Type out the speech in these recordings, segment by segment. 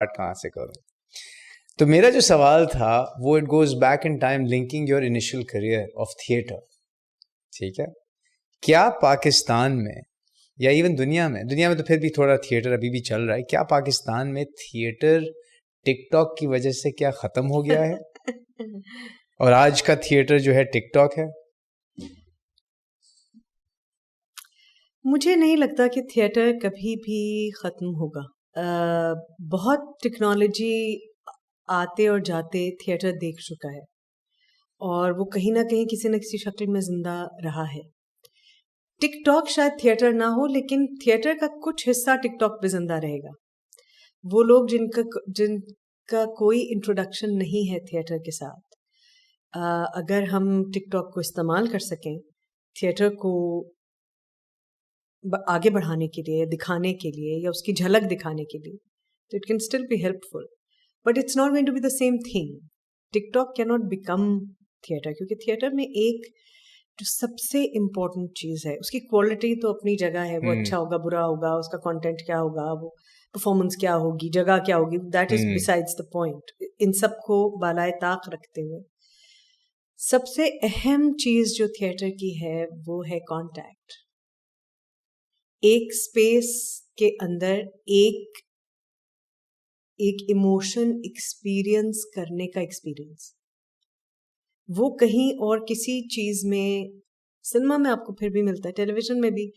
کہاں سے کروں. تو میرا جو سوال تھا وہ it goes back in time linking your initial career of theatre. ٹھیک ہے, کیا پاکستان میں یا ایون دنیا میں تو پھر بھی تھوڑا تھیٹر ابھی بھی چل رہا ہے, کیا پاکستان میں تھیٹر ٹک ٹاک کی وجہ سے کیا ختم ہو گیا ہے اور آج کا تھیٹر جو ہے ٹک ٹاک ہے؟ مجھے نہیں لگتا کہ تھیٹر کبھی بھی ختم ہوگا. بہت ٹیکنالوجی آتے اور جاتے تھیٹر دیکھ چکا ہے اور وہ کہیں نہ کہیں کسی نہ کسی شکل میں زندہ رہا ہے. ٹک ٹاک شاید تھیٹر نہ ہو لیکن تھیٹر کا کچھ حصہ ٹک ٹاک پہ زندہ رہے گا. وہ لوگ جن کا کوئی انٹروڈکشن نہیں ہے تھیٹر کے ساتھ, اگر ہم ٹک ٹاک کو استعمال کر سکیں تھیٹر کو آگے بڑھانے کے لیے, دکھانے کے لیے یا اس کی جھلک دکھانے کے لیے, تو it can still be helpful, but it's not going to be the same thing. TikTok کی ناٹ بیکم تھیٹر, کیونکہ تھیٹر میں ایک جو سب سے امپورٹنٹ چیز ہے, اس کی کوالٹی تو اپنی جگہ ہے, وہ اچھا ہوگا برا ہوگا, اس کا کانٹینٹ کیا ہوگا, وہ پرفارمنس کیا ہوگی, جگہ کیا ہوگی, that is besides the point. ان سب کو بالائے طاق رکھتے ہوئے سب سے اہم چیز جو تھیٹر کی ہے وہ ہے کانٹیکٹ. ایک اسپیس کے اندر ایک ایموشن ایکسپیرئنس کرنے کا ایکسپیرئنس, وہ کہیں اور کسی چیز میں, سنیما میں آپ کو پھر بھی ملتا ہے, ٹیلی ویژن میں بھی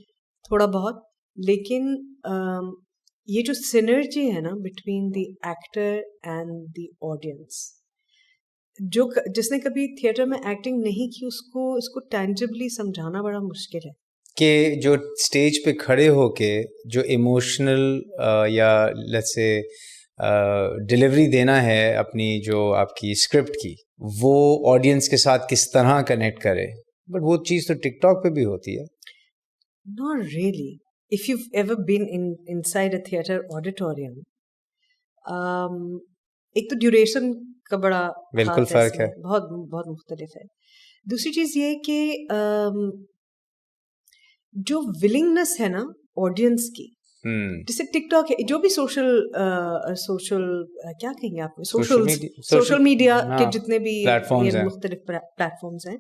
تھوڑا بہت, لیکن یہ جو سینرجی ہے نا between the actor and the audience, جس نے کبھی تھیٹر میں ایکٹنگ نہیں کی اس کو ٹینجبلی سمجھانا بڑا مشکل ہے. کہ جو اسٹیج پہ کھڑے ہو کے جو ایموشنل یا لیٹس سے ڈلیوری دینا ہے اپنی جو آپ کی اسکرپٹ کی, وہ آڈینس کے ساتھ کس طرح کنیکٹ کرے, بٹ وہ چیز تو ٹک ٹاک پہ بھی ہوتی ہے. Not really. If you've ever been inside a theater auditorium, ایک تو ڈیوریشن کا بڑا بالکل فرق ہے, بہت بہت مختلف ہے. دوسری چیز یہ کہ جو ولنگنس ہے نا آڈینس کی, جیسے ٹک ٹاک ہے, جو بھی سوشل کیا کہیں گے آپ, سوشل میڈیا کے جتنے بھی مختلف پلیٹ فارمز ہیں,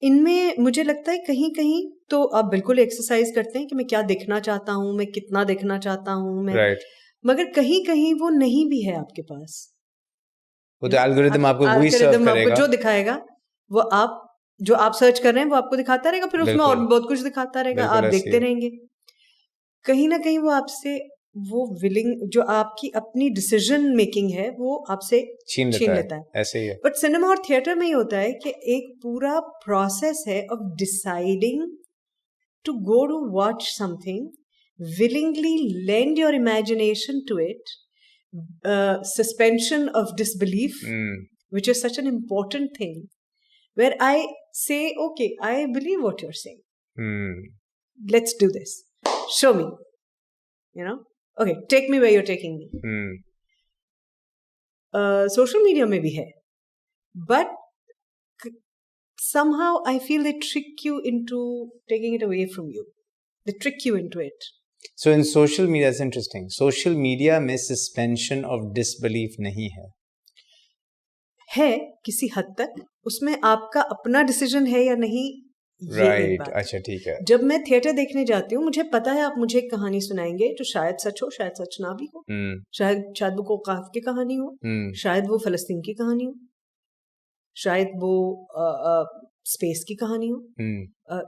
ان میں مجھے لگتا ہے کہیں کہیں تو آپ بالکل ایکسرسائز کرتے ہیں کہ میں کیا دیکھنا چاہتا ہوں, میں کتنا دیکھنا چاہتا ہوں میں, مگر کہیں کہیں وہ نہیں بھی ہے آپ کے پاس. وہ تو الگوریتم آپ کو وہی سرو کرے گا, جو دکھائے گا وہ آپ جو آپ سرچ کر رہے ہیں وہ آپ کو دکھاتا رہے گا, پھر اس میں اور بہت کچھ دکھاتا رہے گا, آپ دیکھتے رہیں گے. کہیں نہ کہیں وہ آپ سے وہ ولنگ جو آپ کی اپنی ڈیسیژن میکنگ ہے وہ آپ سے چھین لیتا ہے. ایسے ہی ہے. بٹ سنیما اور تھیٹر میں یہ ہوتا ہے کہ ایک پورا پروسیس ہے of deciding to go to watch something, willingly lend your imagination to it, suspension of disbelief, which is such an important thing, where I say, okay, I believe what you're saying. Let's do this. Show me. Okay, take me where you're taking me. Social media میں بھی ہے, but somehow I feel they trick you into taking it away from you. They trick you into it. So in social media, it's interesting. Social media میں suspension of disbelief نہیں ہے کسی حد تک, اس میں آپ کا اپنا ڈیسیژن ہے یا نہیں. رائٹ, اچھا ٹھیک ہے. جب میں تھیٹر دیکھنے جاتی ہوں مجھے پتا ہے آپ مجھے ایک کہانی سنائیں گے جو شاید سچ ہو, شاید سچ نہ بھی ہو, شاید وہ اوقاف کی کہانی ہو, شاید وہ فلسطین کی کہانی ہو, شاید وہ اسپیس کی کہانی ہو,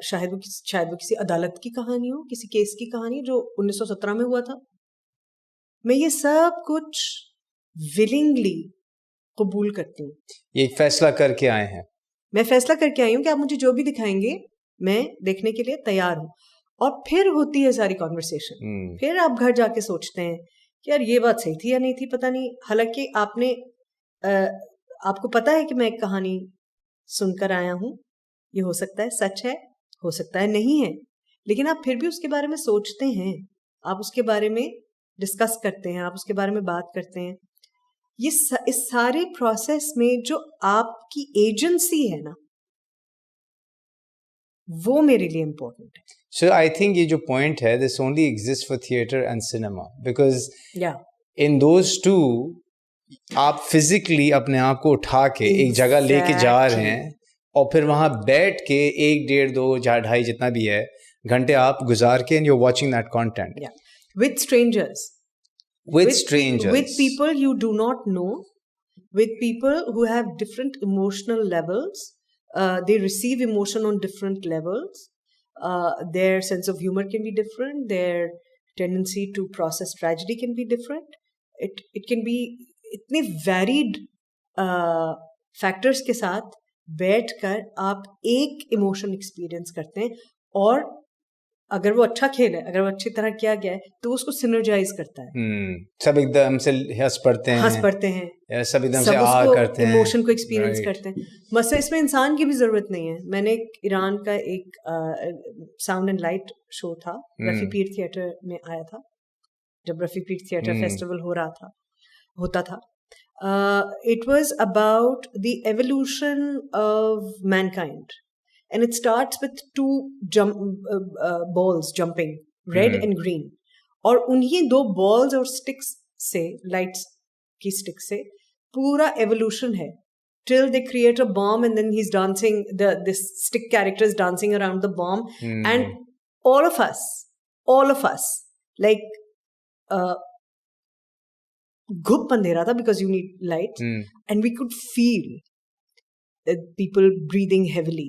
شاید وہ کسی عدالت کی کہانی ہو, کسی کیس کی کہانی جو 1917 میں ہوا تھا. میں یہ سب کچھ ولنگلی قبول کرتی ہوں. یہ فیصلہ کر کے آئے ہیں, میں فیصلہ کر کے آئی ہوں کہ آپ مجھے جو بھی دکھائیں گے میں دیکھنے کے لیے تیار ہوں. اور پھر ہوتی ہے ساری کانورسیشن, پھر آپ گھر جا کے سوچتے ہیں کہ یار یہ بات صحیح تھی یا نہیں تھی, پتہ نہیں. حالانکہ آپ کو پتا ہے کہ میں ایک کہانی سن کر آیا ہوں, یہ ہو سکتا ہے سچ ہے, ہو سکتا ہے نہیں ہے, لیکن آپ پھر بھی اس کے بارے میں سوچتے ہیں, آپ اس کے بارے میں ڈسکس کرتے ہیں, آپ اس کے بارے میں بات کرتے ہیں. اس سارے پروسیس میں جو آپ کی ایجنسی ہے نا وہ میرے لیے امپورٹنٹ ہے. So I think یہ جو پوائنٹ ہے this only exists for theatre and cinema because in those two آپ physically اپنے آپ کو اٹھا کے ایک جگہ لے کے جا رہے ہیں اور پھر وہاں بیٹھ کے 1 1.5 2 4 2.5 جتنا بھی ہے گھنٹے آپ گزار کے and you're watching that content. With strangers. With strangers. With people you do not know. With people who have different emotional levels. They receive emotion on different levels. Their sense of humor can be different. Their tendency to process tragedy can be different. It can be اتنے varied factors کے ساتھ بیٹھ کر آپ ایک emotion experience کرتے ہیں اور اگر وہ اچھا کھیل ہے اگر وہ اچھی طرح کیا گیا ہے تو اس کو سینرجائز کرتا ہے. سب ایک دم سے ہنس پڑتے ہیں سب ایک دم سے آ کرتے ہیں ایموشن کو ایکسپیرئنس کرتے ہیں. مثلا اس میں انسان کی بھی ضرورت نہیں ہے. میں نے ایک ایران کا ایک ساؤنڈ اینڈ لائٹ شو تھا, رفیع پیر تھیٹر میں آیا تھا جب رفیع پیر تھیٹر فیسٹیول ہوتا تھا. It was about the evolution of mankind, and it starts with 2 balls jumping, red and green, اور انہیں 2 balls اور sticks سے, lights کی sticks سے پورا evolution ہے till they create a bomb and then he's dancing, this stick character is dancing around the bomb, and all of us like گھپ اندھیرا تھا because you need light, and we could feel people breathing heavily,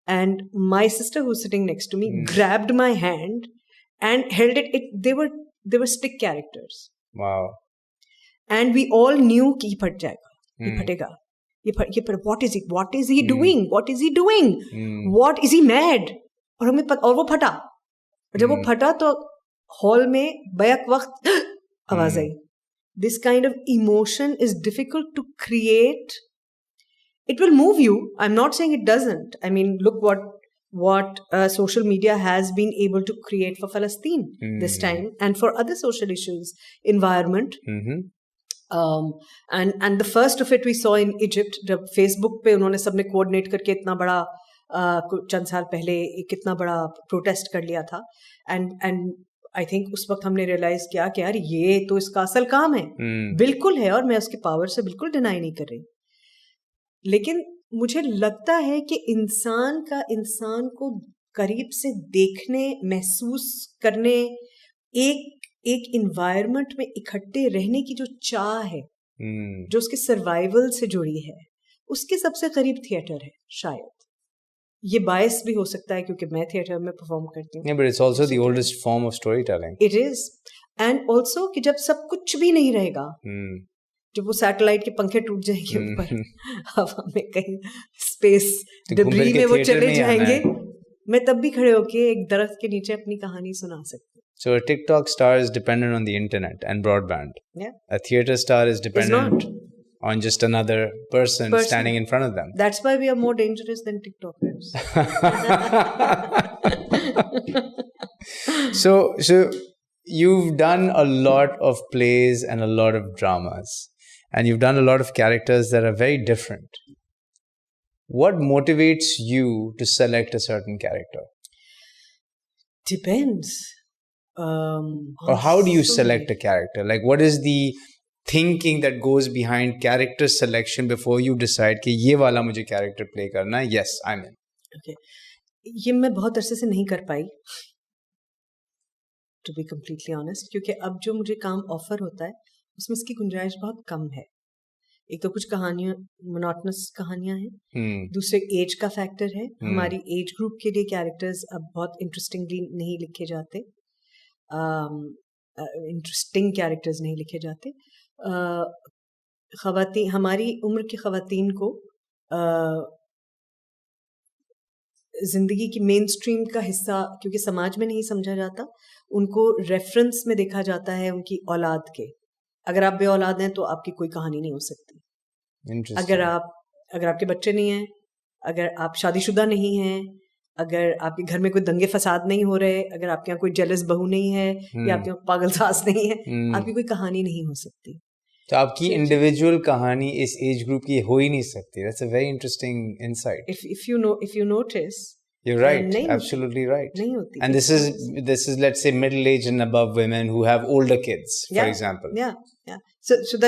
and my sister who's sitting next to me grabbed my hand and held it. They were stick characters. Wow. And we all knew کہ یہ پھٹ جائے گا, یہ پھٹے گا, یہ what is he doing, what is he doing, what is he mad, اور ہمیں اور وہ پھٹا. جب وہ پھٹا تو ہال میں بیک وقت آواز آئی. This kind of emotion is difficult to create. It will move you. I'm not saying it doesn't. I mean, look what social media has been able to create for Palestine this time, and for other social issues, environment. And the first of it we saw in Egypt. جب Facebook پہ انہوں نے سب نے coordinate کر کے اتنا بڑا چند سال پہلے کتنا بڑا protest کر لیا تھا, and آئی تھنک اس وقت ہم نے ریئلائز کیا کہ یار یہ تو اس کا اصل کام ہے. بالکل ہے, اور میں اس کی پاور سے بالکل ڈینائی نہیں کر رہی, لیکن مجھے لگتا ہے کہ انسان کو قریب سے دیکھنے, محسوس کرنے, ایک انوائرمنٹ میں اکٹھے رہنے کی جو چاہ ہے جو اس کے سروائیول سے جڑی ہے, اس کے سب سے قریب تھیٹر ہے شاید. یہ باعث بھی ہو سکتا ہے کیونکہ میں تھیٹر میں پرفارم کرتی ہوں. But it's also the oldest form of storytelling. It is. And also کہ جب سب کچھ بھی نہیں رہے گا, جب وہ سیٹلائٹ کے پنکھے ٹوٹ جائیں گے اوپر ہوا میں کہیں اسپیس ڈبری میں وہ چلے جائیں گے, میں تب بھی کھڑے ہو کے ایک درخت کے نیچے اپنی کہانی سنا سکتی ہوں. So a TikTok star is dependent on the internet and broadband. Yeah. A theater star is dependent on just another person standing in front of them. That's why we are more dangerous than TikTokers. So you've done a lot of plays and a lot of dramas, and you've done a lot of characters that are very different. What motivates you to select a certain character? Depends. Or how do you select a character? Like, what is the thinking that goes behind character selection before you decide کہ یہ والا مجھے character play کرنا ہے, yes I'm in. Okay. یہ میں بہت عرصے سے نہیں کر پائی to be completely honest, کیونکہ اب جو مجھے کام آفر ہوتا ہے اس میں اس کی گنجائش بہت کم ہے. ایک تو کچھ کہانیاں مونوٹنس کہانیاں ہیں, دوسرے ایج کا فیکٹر ہے. ہماری ایج گروپ کے لیے کیریکٹرز اب بہت انٹرسٹنگلی نہیں لکھے جاتے, انٹرسٹنگ کیریکٹرز نہیں لکھے جاتے. خواتین, ہماری عمر کی خواتین کو زندگی کی مین اسٹریم کا حصہ کیونکہ سماج میں نہیں سمجھا جاتا, ان کو ریفرنس میں دیکھا جاتا ہے ان کی اولاد کے. اگر آپ بے اولاد ہیں تو آپ کی کوئی کہانی نہیں ہو سکتی. اگر آپ کے بچے نہیں ہیں, اگر آپ شادی شدہ نہیں ہیں, اگر آپ کے گھر میں کوئی دنگے فساد نہیں ہو رہے, اگر آپ کے یہاں کوئی جیلس بہو نہیں ہے یا آپ کے یہاں پاگل ساس نہیں ہے, آپ کی کوئی کہانی نہیں ہو سکتی. تو آپ کی انڈیویجول کہانی اس ایج گروپ کی ہو ہی نہیں سکتی. That's a very interesting insight. If you notice, You're right. نہیں Absolutely right. نہیں ہوتی. And this is let's say middle-aged and above women who have older kids, for example. Yeah. So